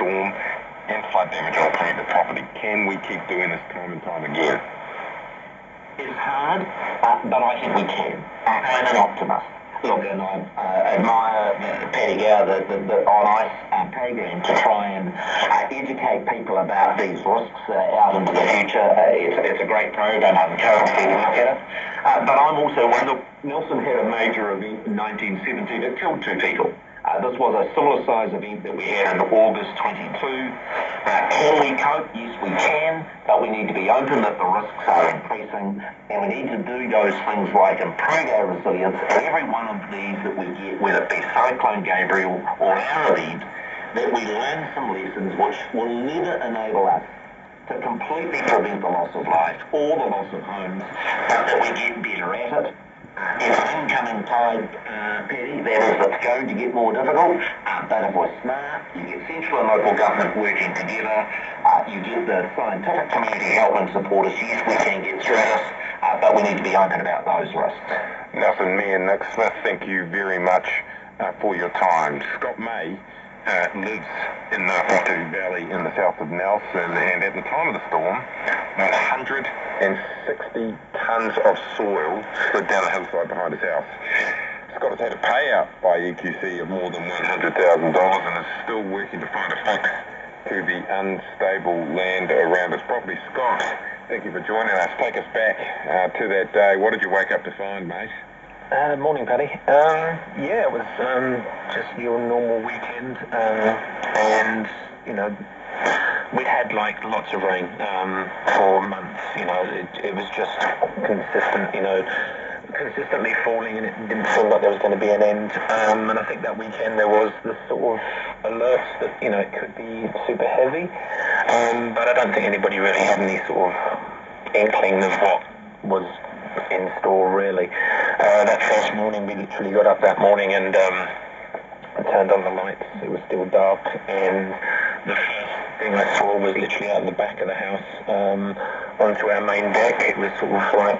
storm and flood damage on private property. Can we keep doing this time and time again? It's hard, but I think we can. I'm an optimist. Look, and I admire Paddy Gower, the On Ice program, to try and educate people about these risks out into the future. It's a great program. I encourage people to look at it. But I'm also one. Look, Nelson had a major event in 1970 that killed 2 people. This was a similar size event that we had in August 22. Can we cope? Yes, we can, but we need to be open that the risks are increasing, and we need to do those things like improve our resilience. And every one of these that we get, whether it be Cyclone Gabriel or RNZ, that we learn some lessons which will never enable us to completely prevent the loss of life or the loss of homes, but that we get better at it. It's an incoming tide, Paddy, that is, it's going to get more difficult, but if we're smart, you get central and local government working together, you get the scientific community helping support us. Yes, we can get through this, but we need to be open about those risks. Nelson, me and Nick Smith, thank you very much for your time. Scott May lives in the Hotu Valley in the south of Nelson, and at the time of the storm, 160 tonnes of soil slid down the hillside behind his house. Scott has had a payout by EQC of more than $100,000 and is still working to find a fix to the unstable land around his property. Scott, thank you for joining us. Take us back to that day. What did you wake up to find, mate? Morning, Paddy. Yeah, it was just your normal weekend, and we'd had like lots of rain for months. It was just consistently falling, and it didn't feel like there was going to be an end. And I think that weekend there was the sort of alerts that it could be super heavy, but I don't think anybody really had any sort of inkling of what was in store, really. That first morning, we literally got up that morning and turned on the lights. It was still dark, and the first thing I saw was literally out the back of the house onto our main deck. It was sort of like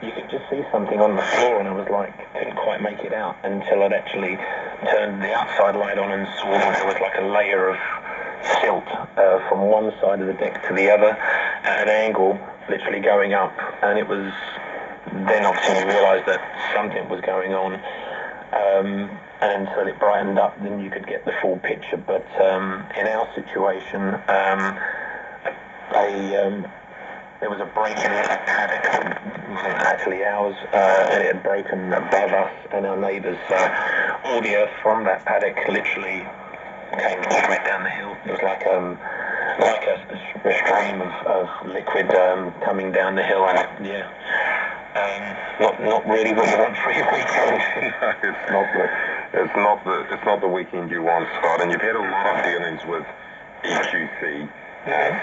you could just see something on the floor, and I was like, couldn't quite make it out until I'd actually turned the outside light on and saw that there was like a layer of silt from one side of the deck to the other at an angle, literally going up. And it was then obviously you realised that something was going on, and until it brightened up, then you could get the full picture. But in our situation, there was a break in a paddock, actually ours, and it had broken above us and our neighbours. All the earth from that paddock literally came straight down the hill. It was like a stream of liquid coming down the hill, and not really what you want for your weekend. No, it's not the weekend you want, Scott. And you've had a lot of dealings with EQC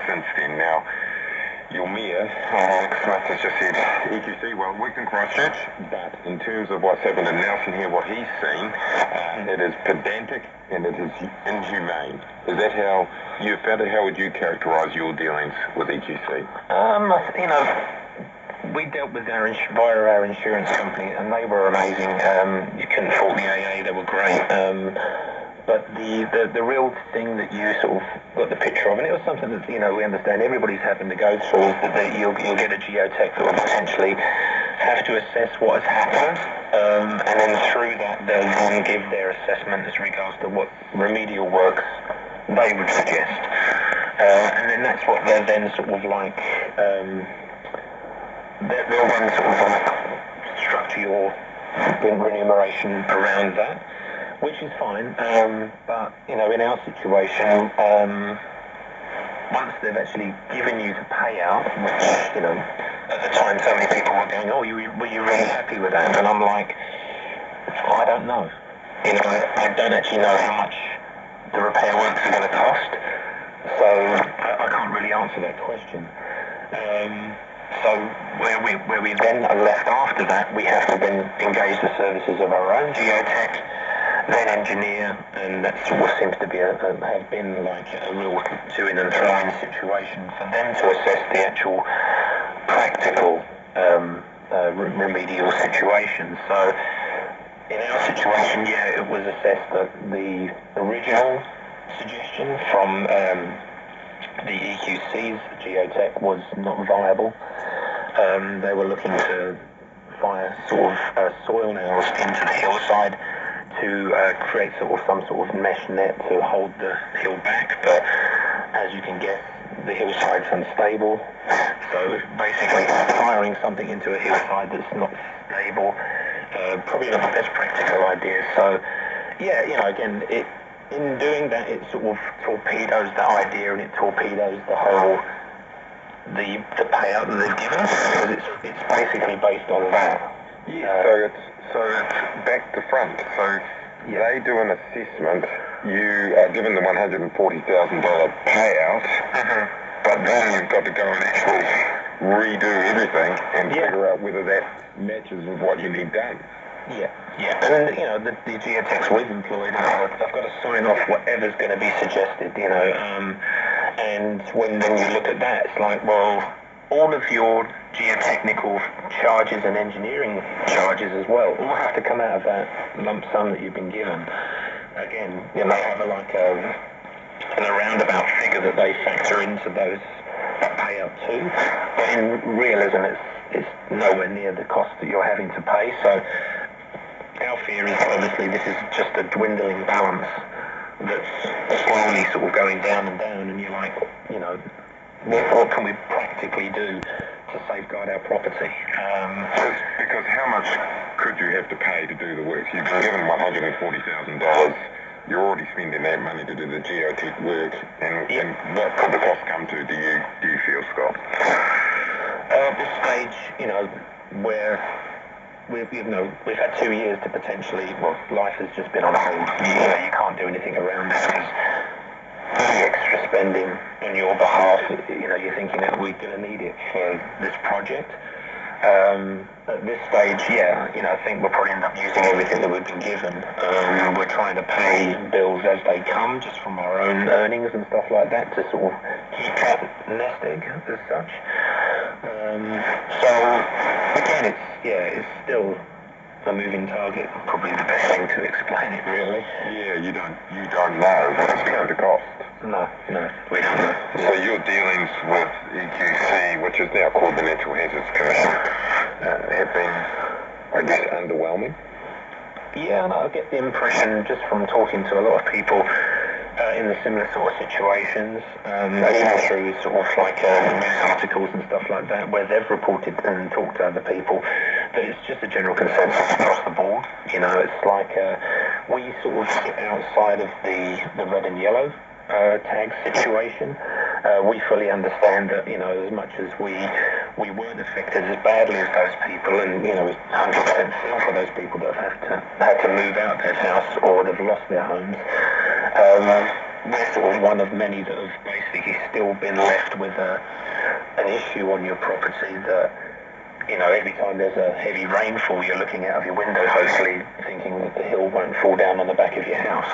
since then. Now, your mayor, Smith, has just said EQC, well, it worked in Christchurch, but in terms of what's happened in Nelson here, what he's seen, it is pedantic and it is inhumane. Is that how you found it? How would you characterise your dealings with EQC? We dealt with via our insurance company, and they were amazing. You couldn't fault the AA; they were great. But the real thing that you sort of got the picture of, and it was something that we understand everybody's having to go through, is that you'll get a geotech that will potentially have to assess what has happened, and then through that they'll then give their assessment as regards to what remedial works they would suggest, and then that's what they're then sort of like. They'll then sort of structure your remuneration around that, which is fine. But in our situation, once they've actually given you the payout, which at the time so many people were going, "Oh, were you really happy with that?" And I'm like, I don't know. I don't actually know how much the repair works are going to cost, so I can't really answer that question. So where we then are left after that, we have to then engage the services of our own geotech, then engineer, and that sort of seems to be have been like a real to-in and throw-in situation for them to assess the actual practical remedial situation. So in our situation, it was assessed that the original suggestion from the EQC's geotech was not viable. They were looking to fire sort of soil nails into the hillside to create some sort of mesh net to hold the hill back, but as you can guess, the hillside's unstable. So basically, firing something into a hillside that's not stable, probably not the best practical idea. So, yeah, again, in doing that, it sort of torpedoes the idea, and it torpedoes the whole the payout that they've given us, because it's basically based on that. Yeah. So it's back to front. So they do an assessment. You are given the $140,000 payout, but then you've got to go and actually redo everything and figure out whether that matches with what you need done. Yeah. And the geotechs we've employed, I've got to sign off whatever's going to be suggested, and when then you look at that, it's like, well, all of your geotechnical charges and engineering charges as well all have to come out of that lump sum that you've been given. Again, they have a roundabout figure that they factor into that payout too, but in realism it's nowhere near the cost that you're having to pay. So our fear is obviously this is just a dwindling balance that's slowly sort of going down and down, and you're like, what can we practically do to safeguard our property? Because how much could you have to pay to do the work? You've been given $140,000. You're already spending that money to do the geotech work, and what could the cost come to? Do you feel, Scott? At this stage, where we've had 2 years to potentially, life has just been on hold. You can't do anything around this because the extra spending on your behalf, you're thinking that we're going to need it for this project. At this stage, I think we'll probably end up using everything that we've been given. We're trying to pay bills as they come, just from our own earnings and stuff like that, to sort of keep that nest egg as such. So again, it's still a moving target. Probably the best thing to explain it, really. Yeah, you don't know what's going to cost. No, we don't know. So your dealings with EQC, which is now called the Natural Hazards Commission, have been, I guess, underwhelming? Yeah, and I get the impression just from talking to a lot of people in the similar sort of situations, even through sort of like news articles and stuff like that, where they've reported and talked to other people, that it's just a general consensus across the board. It's like we sort of sit outside of the red and yellow tag situation. We fully understand that, as much as we weren't affected as badly as those people, and 100% feel for those people that have had to move out their house or that have lost their homes. We're sort of one of many that have basically still been left with an issue on your property that, every time there's a heavy rainfall, you're looking out of your window, hopefully thinking that the hill won't fall down on the back of your house.